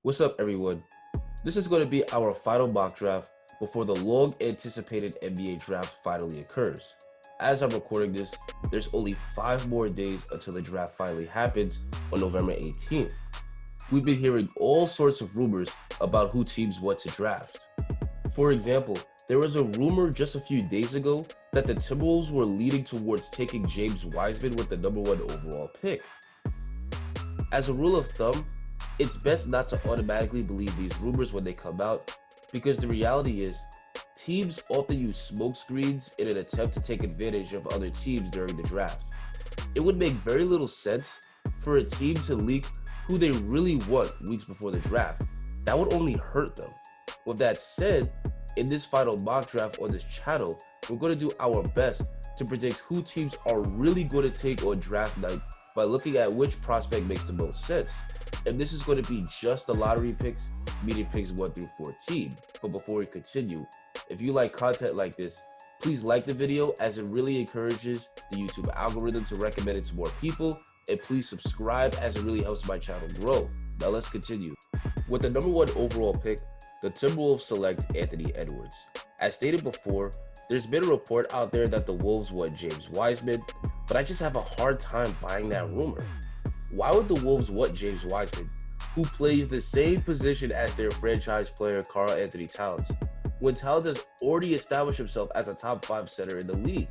What's up, everyone? This is going to be our final mock draft before the long anticipated NBA draft finally occurs. As I'm recording this, there's only 5 more days until the draft finally happens on November 18th. We've been hearing all sorts of rumors about who teams want to draft. For example, there was a rumor just a few days ago that the Timberwolves were leading towards taking James Wiseman with the number 1 overall pick. As a rule of thumb, it's best not to automatically believe these rumors when they come out, because the reality is, teams often use smokescreens in an attempt to take advantage of other teams during the draft. It would make very little sense for a team to leak who they really want weeks before the draft. That would only hurt them. With that said, in this final mock draft on this channel, we're going to do our best to predict who teams are really going to take on draft night by looking at which prospect makes the most sense. And this is going to be just the lottery picks, meaning picks 1 through 14. But before we continue, if you like content like this, please like the video, as it really encourages the YouTube algorithm to recommend it to more people, and please subscribe, as it really helps my channel grow. Now let's continue. With the number 1 overall pick, the Timberwolves select Anthony Edwards. As stated before, there's been a report out there that the Wolves want James Wiseman, but I just have a hard time buying that rumor. Why would the Wolves want James Wiseman, who plays the same position as their franchise player Karl Anthony Towns, when Towns has already established himself as a top 5 center in the league?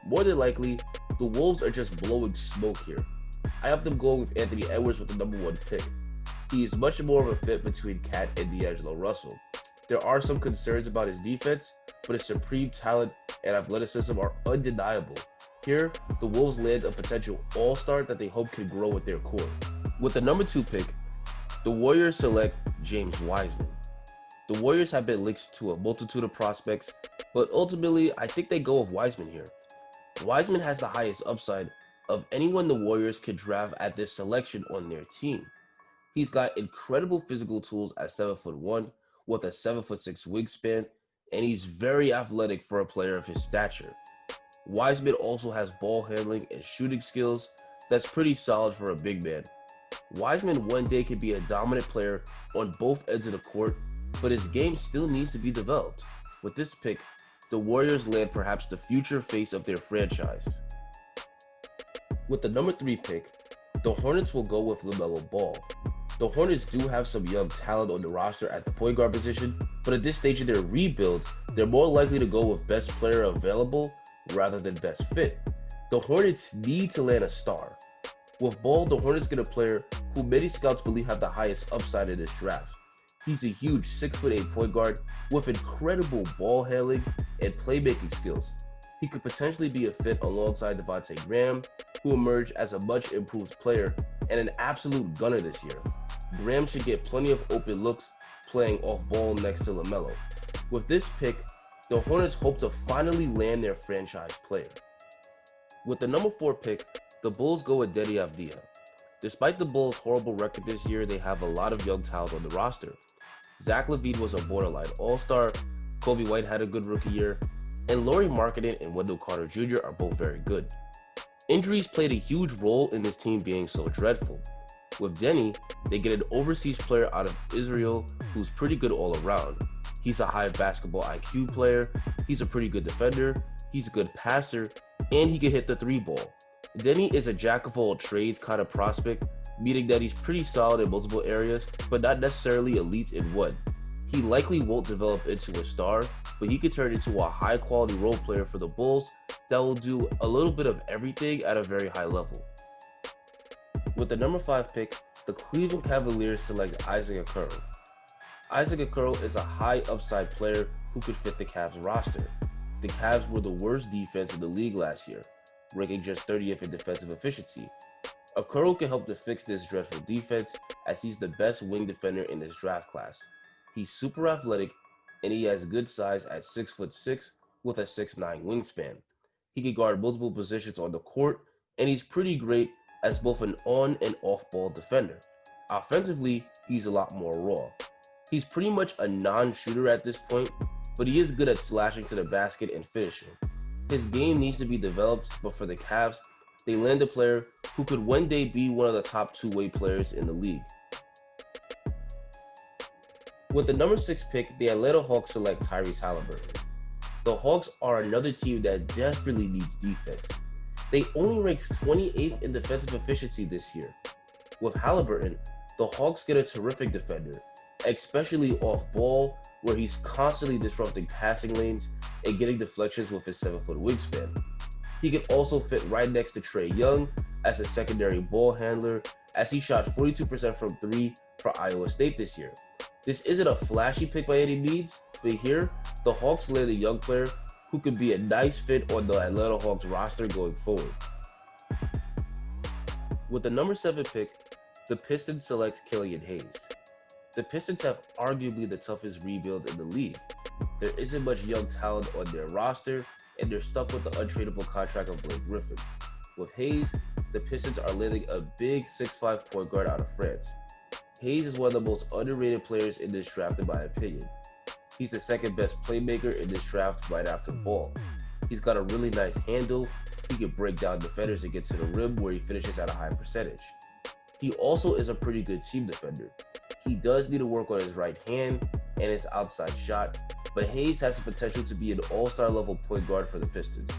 More than likely, the Wolves are just blowing smoke here. I have them going with Anthony Edwards with the number 1 pick. He is much more of a fit between Cat and D'Angelo Russell. There are some concerns about his defense, but his supreme talent and athleticism are undeniable. Here, the Wolves land a potential all-star that they hope can grow with their core. With the number 2 pick, the Warriors select James Wiseman. The Warriors have been linked to a multitude of prospects, but ultimately, I think they go with Wiseman here. Wiseman has the highest upside of anyone the Warriors could draft at this selection on their team. He's got incredible physical tools at 7'1", with a 7'6" wingspan, and he's very athletic for a player of his stature. Wiseman also has ball handling and shooting skills that's pretty solid for a big man. Wiseman one day could be a dominant player on both ends of the court, but his game still needs to be developed. With this pick, the Warriors land perhaps the future face of their franchise. With the number 3 pick, the Hornets will go with LaMelo Ball. The Hornets do have some young talent on the roster at the point guard position, but at this stage of their rebuild, they're more likely to go with best player available rather than best fit. The Hornets need to land a star. With Ball, the Hornets get a player who many scouts believe have the highest upside in this draft. He's a huge 6'8" point guard with incredible ball handling and playmaking skills. He could potentially be a fit alongside Devontae Graham, who emerged as a much improved player and an absolute gunner this year. Graham should get plenty of open looks playing off ball next to LaMelo. With this pick, the Hornets hope to finally land their franchise player. With the number 4 pick, the Bulls go with Deni Avdija. Despite the Bulls' horrible record this year, they have a lot of young talent on the roster. Zach LaVine was a borderline all-star, Kobe White had a good rookie year, and Lauri Markkanen and Wendell Carter Jr. are both very good. Injuries played a huge role in this team being so dreadful. With Deni, they get an overseas player out of Israel who's pretty good all around. He's a high basketball IQ player, he's a pretty good defender, he's a good passer, and he can hit the 3 ball. Deni is a jack of all trades kind of prospect, meaning that he's pretty solid in multiple areas, but not necessarily elite in one. He likely won't develop into a star, but he could turn into a high quality role player for the Bulls that will do a little bit of everything at a very high level. With the number 5 pick, the Cleveland Cavaliers select Isaac Okoro. Isaac Okoro is a high upside player who could fit the Cavs roster. The Cavs were the worst defense in the league last year, ranking just 30th in defensive efficiency. Okoro can help to fix this dreadful defense, as he's the best wing defender in this draft class. He's super athletic, and he has good size at 6'6" with a 6'9" wingspan. He can guard multiple positions on the court, and he's pretty great as both an on and off ball defender. Offensively, he's a lot more raw. He's pretty much a non-shooter at this point, but he is good at slashing to the basket and finishing. His game needs to be developed, but for the Cavs, they land a player who could one day be one of the top 2-way players in the league. With the number 6 pick, the Atlanta Hawks select Tyrese Halliburton. The Hawks are another team that desperately needs defense. They only ranked 28th in defensive efficiency this year. With Halliburton, the Hawks get a terrific defender, especially off ball, where he's constantly disrupting passing lanes and getting deflections with his 7-foot wingspan. He can also fit right next to Trae Young as a secondary ball handler, as he shot 42% from 3 for Iowa State this year. This isn't a flashy pick by any means, but here, the Hawks land a young player who could be a nice fit on the Atlanta Hawks roster going forward. With the number 7 pick, the Pistons select Killian Hayes. The Pistons have arguably the toughest rebuild in the league. There isn't much young talent on their roster, and they're stuck with the untradeable contract of Blake Griffin. With Hayes, the Pistons are landing a big 6'5" point guard out of France. Hayes is one of the most underrated players in this draft in my opinion. He's the second best playmaker in this draft right after Ball. He's got a really nice handle, he can break down defenders and get to the rim where he finishes at a high percentage. He also is a pretty good team defender. He does need to work on his right hand and his outside shot, but Hayes has the potential to be an all-star level point guard for the Pistons.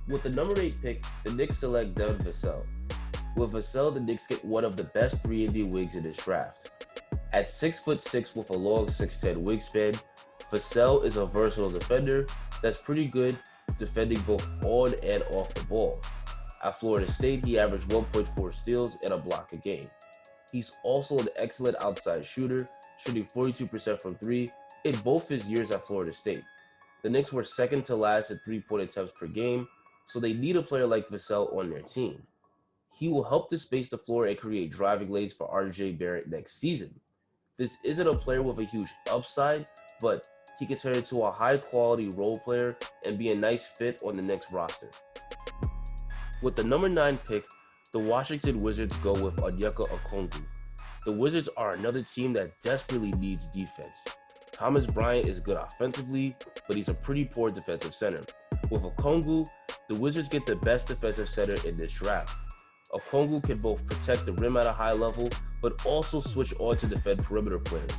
With the number 8 pick, the Knicks select Devin Vassell. With Vassell, the Knicks get one of the best 3-and-D wings in this draft. At 6'6" with a long 6'10" wingspan, Vassell is a versatile defender that's pretty good defending both on and off the ball. At Florida State, he averaged 1.4 steals and a block a game. He's also an excellent outside shooter, shooting 42% from 3 in both his years at Florida State. The Knicks were second to last in 3-point attempts per game, so they need a player like Vassell on their team. He will help to space the floor and create driving lanes for RJ Barrett next season. This isn't a player with a huge upside, but he can turn into a high-quality role player and be a nice fit on the Knicks roster. With the number 9 pick, the Washington Wizards go with Onyeka Okongwu. The Wizards are another team that desperately needs defense. Thomas Bryant is good offensively, but he's a pretty poor defensive center. With Okongwu, the Wizards get the best defensive center in this draft. Okongwu can both protect the rim at a high level, but also switch on to defend perimeter players.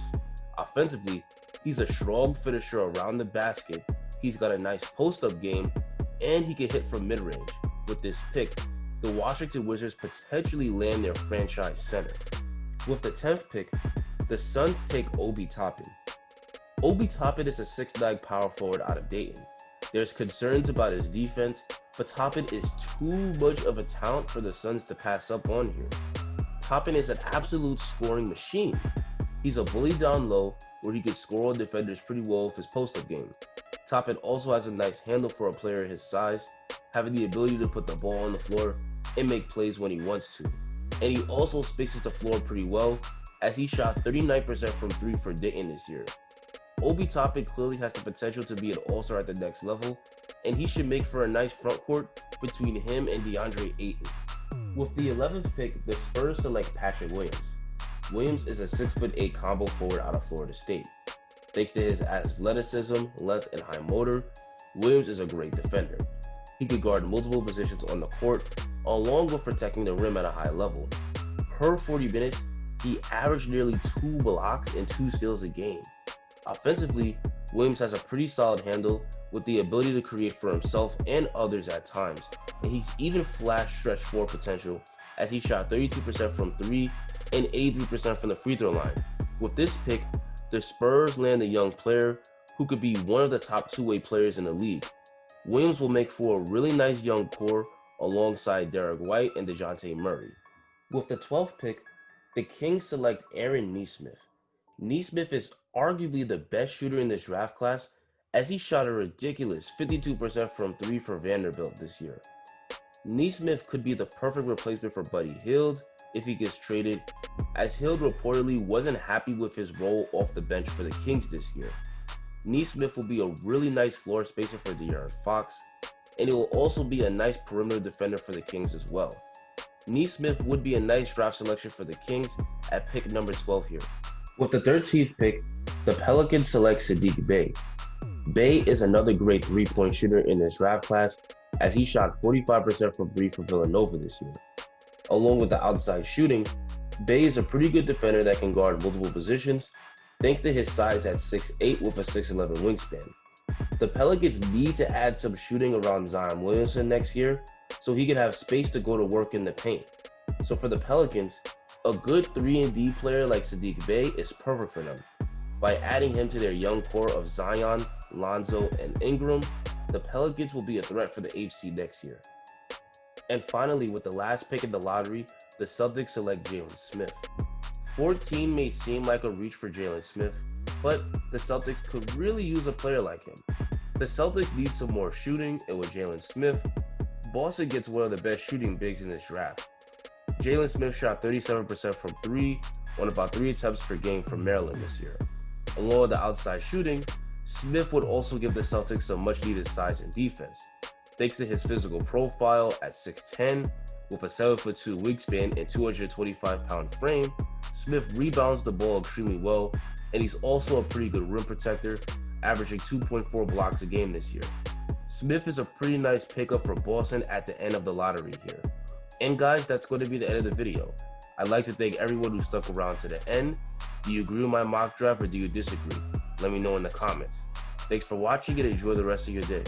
Offensively, he's a strong finisher around the basket, he's got a nice post-up game, and he can hit from mid-range. With this pick, the Washington Wizards potentially land their franchise center. With the 10th pick, the Suns take Obi Toppin. Obi Toppin is a 6'9" power forward out of Dayton. There's concerns about his defense, but Toppin is too much of a talent for the Suns to pass up on here. Toppin is an absolute scoring machine. He's a bully down low where he can score on defenders pretty well with his post-up game. Toppin also has a nice handle for a player his size, having the ability to put the ball on the floor and make plays when he wants to. And he also spaces the floor pretty well, as he shot 39% from 3 for Dayton this year. Obi Toppin clearly has the potential to be an all-star at the next level, and he should make for a nice front court between him and DeAndre Ayton. With the 11th pick, the Spurs select Patrick Williams. Williams is a 6'8" combo forward out of Florida State. Thanks to his athleticism, length, and high motor, Williams is a great defender. He could guard multiple positions on the court, along with protecting the rim at a high level. Per 40 minutes, he averaged nearly 2 blocks and 2 steals a game. Offensively, Williams has a pretty solid handle with the ability to create for himself and others at times, and he's even flashed stretch 4 potential as he shot 32% from 3 and 83% from the free throw line. With this pick, the Spurs land a young player who could be one of the top two-way players in the league. Williams will make for a really nice young core alongside Derek White and DeJounte Murray. With the 12th pick, the Kings select Aaron Nesmith. Nesmith is arguably the best shooter in this draft class, as he shot a ridiculous 52% from 3 for Vanderbilt this year. Nesmith could be the perfect replacement for Buddy Hield if he gets traded, as Hield reportedly wasn't happy with his role off the bench for the Kings this year. Nesmith will be a really nice floor spacer for De'Aaron Fox, and he will also be a nice perimeter defender for the Kings as well. Nesmith would be a nice draft selection for the Kings at pick number 12 here. With the 13th pick, the Pelicans select Saddiq Bey. Bey is another great three-point shooter in this draft class, as he shot 45% from 3 for Villanova this year. Along with the outside shooting, Bey is a pretty good defender that can guard multiple positions, thanks to his size at 6'8" with a 6'11" wingspan. The Pelicans need to add some shooting around Zion Williamson next year so he can have space to go to work in the paint. So for the Pelicans, a good 3-and-D player like Saddiq Bey is perfect for them. By adding him to their young core of Zion, Lonzo, and Ingram, the Pelicans will be a threat for the HC next year. And finally, with the last pick in the lottery, the Celtics select Jalen Smith. 14 may seem like a reach for Jalen Smith, but the Celtics could really use a player like him. The Celtics need some more shooting, and with Jalen Smith, Boston gets one of the best shooting bigs in this draft. Jalen Smith shot 37% from 3 on about 3 attempts per game for Maryland this year. Along with the outside shooting, Smith would also give the Celtics some much-needed size and defense. Thanks to his physical profile at 6'10", with a 7'2" wingspan and 225-pound frame, Smith rebounds the ball extremely well, and he's also a pretty good rim protector, averaging 2.4 blocks a game this year. Smith is a pretty nice pickup for Boston at the end of the lottery here. And guys, that's going to be the end of the video. I'd like to thank everyone who stuck around to the end. Do you agree with my mock draft or do you disagree? Let me know in the comments. Thanks for watching and enjoy the rest of your day.